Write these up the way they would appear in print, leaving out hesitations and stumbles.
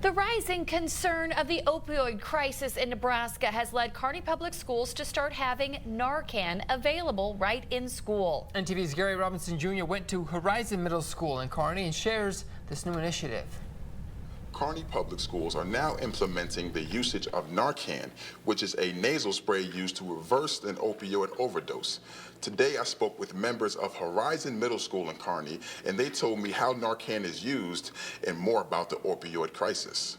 The rising concern of the opioid crisis in Nebraska has led Kearney Public Schools to start having Narcan available right in school. NTV's Gary Robinson Jr. went to Horizon Middle School in Kearney and shares this new initiative. Kearney Public Schools are now implementing the usage of Narcan, which is a nasal spray used to reverse an opioid overdose. Today, I spoke with members of Horizon Middle School in Kearney, and they told me how Narcan is used and more about the opioid crisis.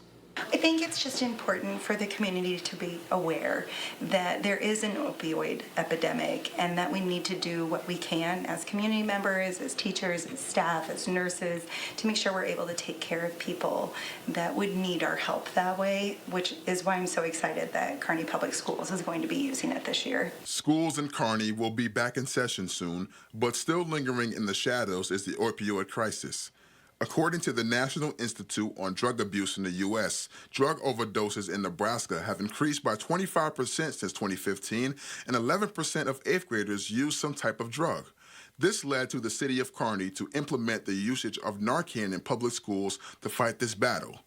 I think it's just important for the community to be aware that there is an opioid epidemic and that we need to do what we can as community members, as teachers, as staff, as nurses, to make sure we're able to take care of people that would need our help that way, which is why I'm so excited that Kearney Public Schools is going to be using it this year. Schools in Kearney will be back in session soon, but still lingering in the shadows is the opioid crisis. According to the National Institute on Drug Abuse in the U.S., drug overdoses in Nebraska have increased by 25% since 2015, and 11% of 8th graders use some type of drug. This led to the city of Kearney to implement the usage of Narcan in public schools to fight this battle.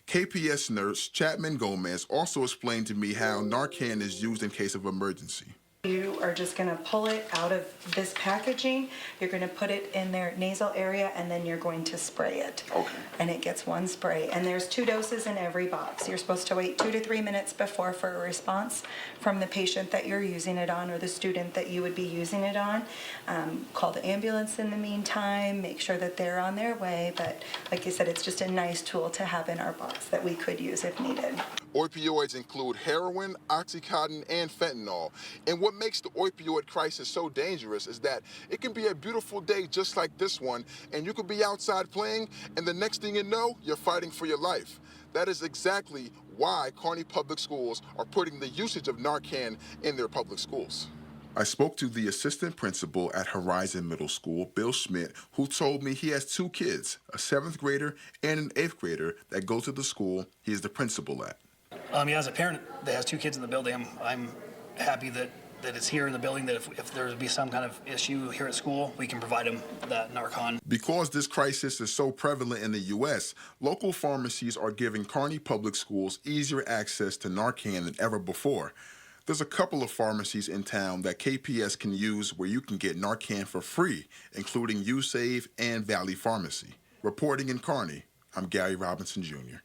KPS nurse Chapman Gomez also explained to me how Narcan is used in case of emergency. You are just going to pull it out of this packaging, you're going to put it in their nasal area, and then you're going to spray it. Okay. And it gets one spray. And there's 2 doses in every box. You're supposed to wait 2 to 3 minutes before for a response from the patient that you're using it on or the student that you would be using it on. Call the ambulance in the meantime, make sure that they're on their way. But like you said, it's just a nice tool to have in our box that we could use if needed. Opioids include heroin, Oxycontin, and fentanyl. And what makes the opioid crisis so dangerous is that it can be a beautiful day just like this one, and you could be outside playing, and the next thing you know, you're fighting for your life. That is exactly why Kearney Public Schools are putting the usage of Narcan in their public schools. I spoke to the assistant principal at Horizon Middle School, Bill Schmidt, who told me he has 2 kids, a 7th grader and an 8th grader that go to the school he is the principal at. Yeah, as a parent that has 2 kids in the building, I'm happy that it's here in the building, that if there would be some kind of issue here at school, we can provide them that Narcan. Because this crisis is so prevalent in the U.S., local pharmacies are giving Kearney Public Schools easier access to Narcan than ever before. There's a couple of pharmacies in town that KPS can use where you can get Narcan for free, including USAVE and Valley Pharmacy. Reporting in Kearney, I'm Gary Robinson Jr.